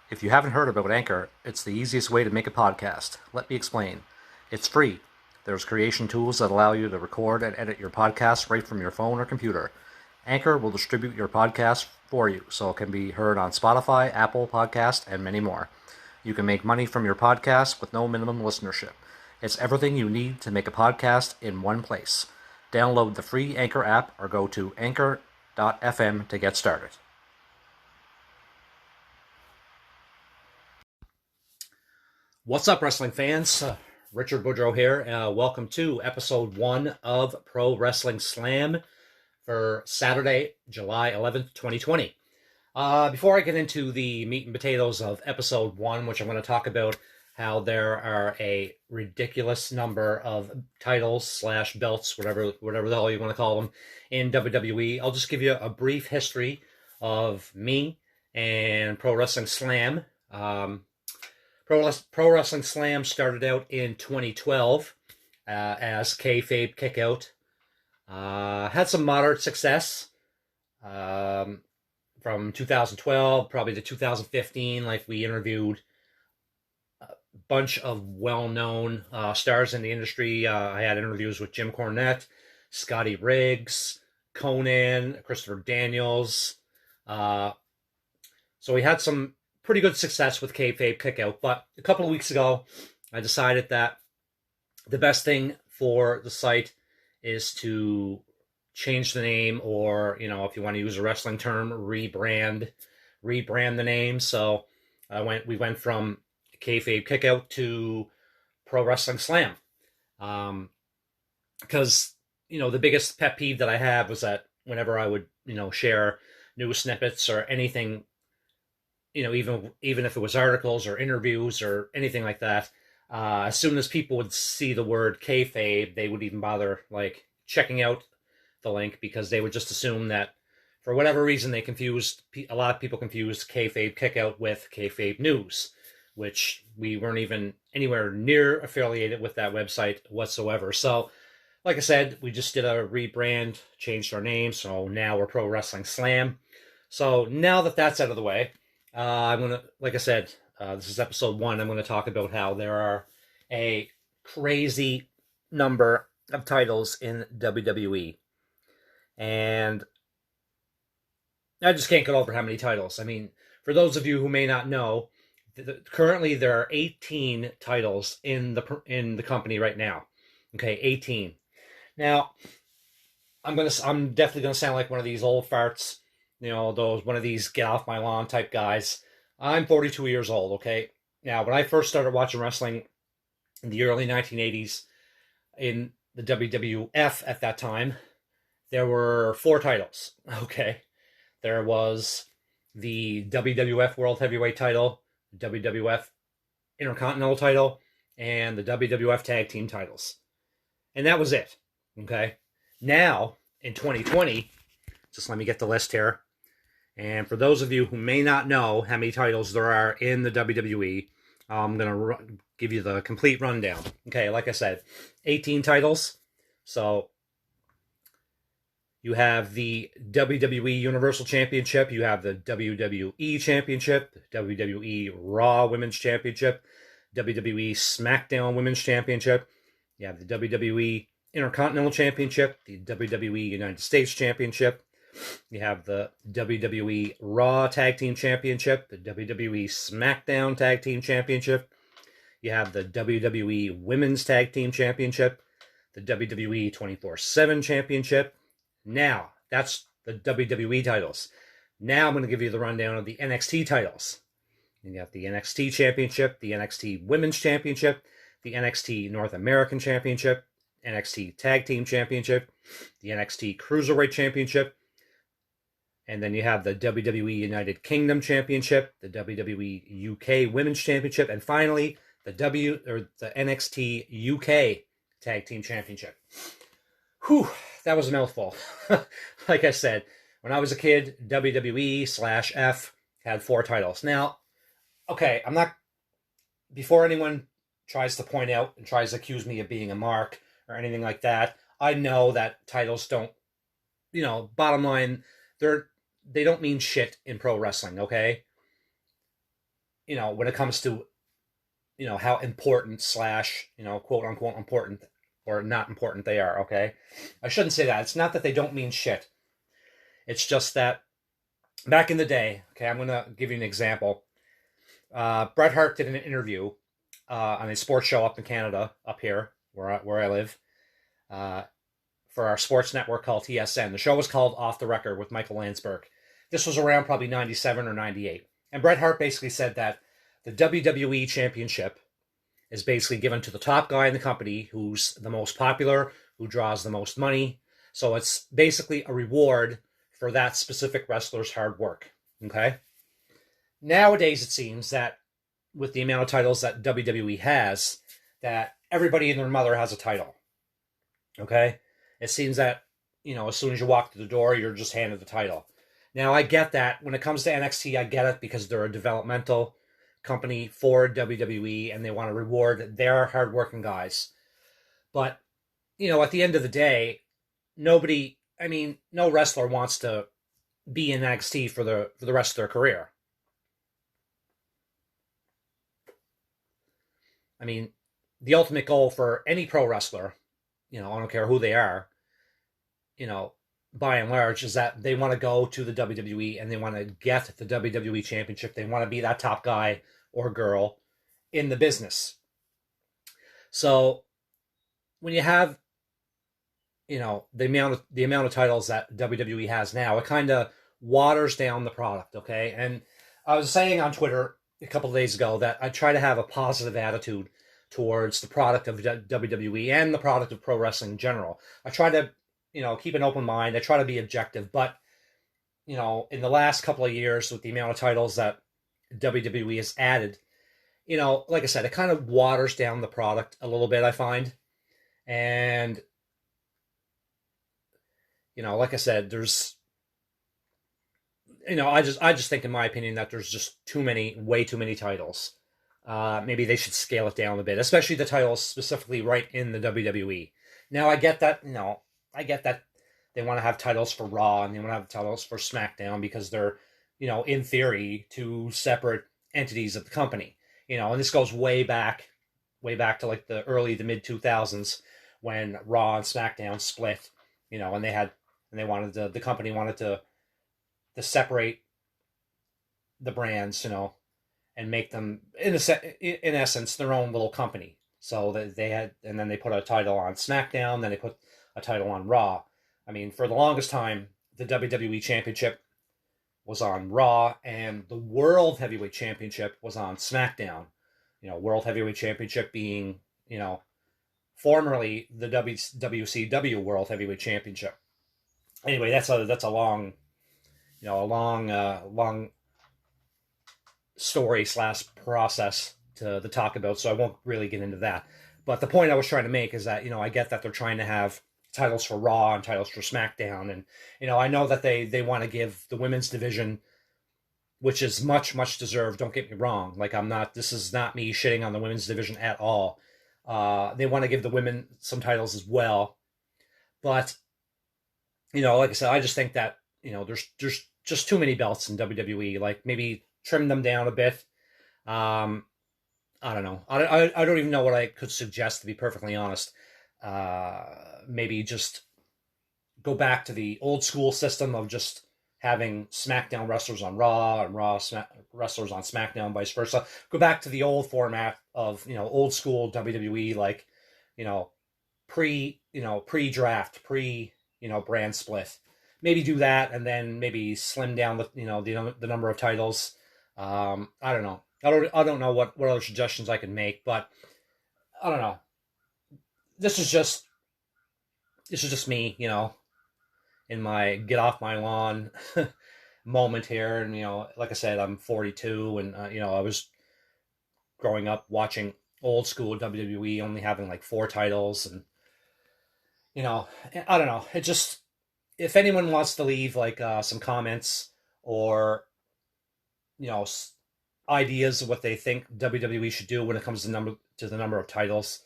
If you haven't heard about Anchor, it's the easiest way to make a podcast. Let me explain. It's free. There's creation tools that allow you to record and edit your podcast right from your phone or computer. Anchor will distribute your podcast for you so it can be heard on Spotify, Apple Podcast, and many more. You can make money from your podcast with no minimum listenership. It's everything you need to make a podcast in one place. Download the free Anchor app or go to anchor.fm to get started. What's up, wrestling fans? Richard Boudreau here. Welcome to episode 1 of Pro Wrestling Slam for Saturday, July 11th, 2020. Before I get into the meat and potatoes of episode 1, which I'm going to talk about how there are a ridiculous number of titles slash belts, whatever the hell you want to call them, in WWE, I'll just give you a brief history of me and Pro Wrestling Slam. Pro Wrestling Slam started out in 2012 as Kayfabe Kickout. Had some moderate success from 2012 probably to 2015. Like, we interviewed a bunch of well-known stars in the industry. I had interviews with Jim Cornette, Scotty Riggs, Conan, Christopher Daniels. So we had some pretty good success with Kayfabe Kickout, but a couple of weeks ago, I decided that the best thing for the site is to change the name, or, if you want to use a wrestling term, rebrand the name. So we went from Kayfabe Kickout to Pro Wrestling Slam, because the biggest pet peeve that I have was that whenever I would share news snippets or anything, even if it was articles or interviews or anything like that, as soon as people would see the word kayfabe, they would even bother checking out the link, because they would just assume that, for whatever reason, a lot of people confused Kayfabe Kickout with Kayfabe News, which we weren't even anywhere near affiliated with that website whatsoever. So, like I said, we just did a rebrand, changed our name, so now we're Pro Wrestling Slam. So now that that's out of the way, I'm going to, like I said, this is episode 1. I'm going to talk about how there are a crazy number of titles in WWE. And I just can't get over how many titles. I mean, for those of you who may not know, currently there are 18 titles in the company right now. Okay, 18. Now, I'm definitely gonna sound like one of these old farts, one of these get off my lawn type guys. I'm 42 years old, okay? Now, when I first started watching wrestling in the early 1980s in the WWF at that time, there were 4 titles, okay? There was the WWF World Heavyweight title, the WWF Intercontinental title, and the WWF Tag Team titles. And that was it, okay? Now, in 2020, just let me get the list here. And for those of you who may not know how many titles there are in the WWE, I'm going to give you the complete rundown. Okay, like I said, 18 titles. So you have the WWE Universal Championship, you have the WWE Championship, the WWE Raw Women's Championship, WWE SmackDown Women's Championship, you have the WWE Intercontinental Championship, the WWE United States Championship, you have the WWE Raw Tag Team Championship, the WWE SmackDown Tag Team Championship, you have the WWE Women's Tag Team Championship, the WWE 24/7 Championship. Now, that's the WWE titles. Now I'm going to give you the rundown of the NXT titles. You got the NXT Championship, the NXT Women's Championship, the NXT North American Championship, NXT Tag Team Championship, the NXT Cruiserweight Championship, and then you have the WWE United Kingdom Championship, the WWE UK Women's Championship, and finally the NXT UK Tag Team Championship. Whew, that was a mouthful. Like I said, when I was a kid, WWE/F had 4 titles. Now, okay, before anyone tries to point out and tries to accuse me of being a mark or anything like that, I know that titles don't, bottom line, they don't mean shit in pro wrestling, okay? when it comes to, how important slash, quote unquote important or not important they are, okay? I shouldn't say that. It's not that they don't mean shit. It's just that back in the day, okay, I'm going to give you an example. Bret Hart did an interview on a sports show up in Canada, up here, where I live, uh, for our sports network called TSN. The show was called Off the Record with Michael Landsberg. This was around probably 97 or 98. And Bret Hart basically said that the WWE Championship is basically given to the top guy in the company who's the most popular, who draws the most money. So it's basically a reward for that specific wrestler's hard work. Okay? Nowadays, it seems that with the amount of titles that WWE has, that everybody and their mother has a title. Okay? It seems that, as soon as you walk through the door, you're just handed the title. Now, I get that. When it comes to NXT, I get it because they're a developmental company for WWE and they want to reward their hardworking guys. But, at the end of the day, no wrestler wants to be in NXT for the rest of their career. I mean, the ultimate goal for any pro wrestler, I don't care who they are, by and large, is that they want to go to the WWE and they want to get the WWE Championship. They want to be that top guy or girl in the business. So when you have, the amount of titles that WWE has now, it kind of waters down the product, okay? And I was saying on Twitter a couple of days ago that I try to have a positive attitude towards the product of WWE and the product of pro wrestling in general. I try to, keep an open mind. I try to be objective, but, in the last couple of years with the amount of titles that WWE has added, like I said, it kind of waters down the product a little bit, I find. And, like I said, there's, I just think, in my opinion, that there's just way too many titles. Maybe they should scale it down a bit, especially the titles specifically right in the WWE. Now, I get that, they want to have titles for Raw and they want to have titles for SmackDown because they're, in theory, two separate entities of the company. And this goes way back to like the early to mid 2000s when Raw and SmackDown split, and they wanted the company wanted to separate the brands, and make them in essence their own little company. So that they had, and then they put a title on SmackDown, then they put a title on Raw. I mean, for the longest time, the WWE Championship was on Raw, and the World Heavyweight Championship was on SmackDown. World Heavyweight Championship being, formerly the WCW World Heavyweight Championship. Anyway, that's a long, long story / process to talk about, so I won't really get into that. But the point I was trying to make is that, I get that they're trying to have titles for Raw and titles for SmackDown, and I know that they want to give the women's division, which is much deserved, don't get me wrong, like this is not me shitting on the women's division at all. They want to give the women some titles as well, but like I said, I just think that there's just too many belts in WWE. Like, maybe trim them down a bit. I don't know. I don't even know what I could suggest, to be perfectly honest. Maybe just go back to the old school system of just having SmackDown wrestlers on Raw and Raw wrestlers on SmackDown, vice versa. Go back to the old format of, old school WWE, like, pre-draft, brand split. Maybe do that, and then maybe slim down the number of titles. I don't know. I don't know what other suggestions I can make, but I don't know. This is just me, in my get off my lawn moment here. And, like I said, I'm 42, and, I was growing up watching old school WWE only having like 4 titles. And, I don't know. It just, if anyone wants to leave like some comments or, ideas of what they think WWE should do when it comes to the number of titles,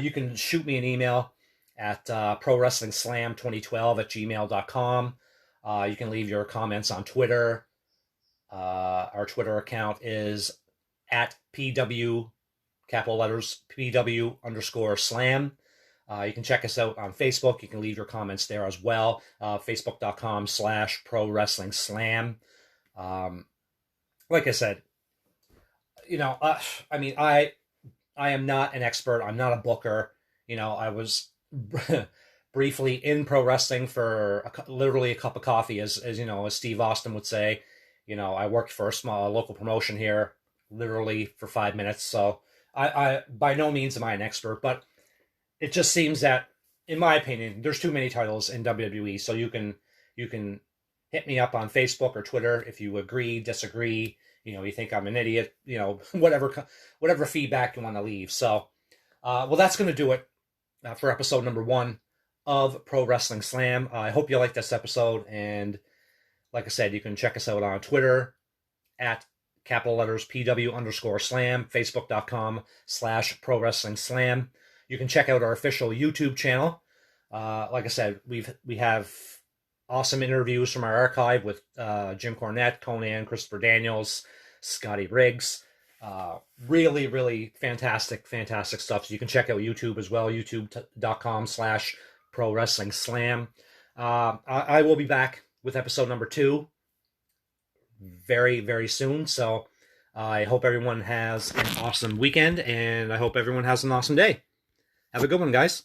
you can shoot me an email at prowrestlingslam2012@gmail.com. You can leave your comments on Twitter. Our Twitter account is at PW, capital letters, PW underscore slam. You can check us out on Facebook. You can leave your comments there as well. Facebook.com/Pro Wrestling Slam. Like I said, I mean, I am not an expert. I'm not a booker. I was briefly in pro wrestling for literally a cup of coffee, as as Steve Austin would say. I worked for a small local promotion here, literally for 5 minutes. So I by no means am I an expert, but it just seems that, in my opinion, there's too many titles in WWE. So you can hit me up on Facebook or Twitter if you agree, disagree. You think I'm an idiot. Whatever feedback you want to leave. So, well, that's going to do it for episode number 1 of Pro Wrestling Slam. I hope you liked this episode, and like I said, you can check us out on Twitter at capital letters PW underscore slam, Facebook.com/Pro Wrestling Slam. You can check out our official YouTube channel. Like I said, we have awesome interviews from our archive with Jim Cornette, Conan, Christopher Daniels, Scotty Riggs. Really, really fantastic stuff. So you can check out YouTube as well, youtube.com/Pro Wrestling Slam. I will be back with episode number 2 very, very soon. So I hope everyone has an awesome weekend, and I hope everyone has an awesome day. Have a good one, guys.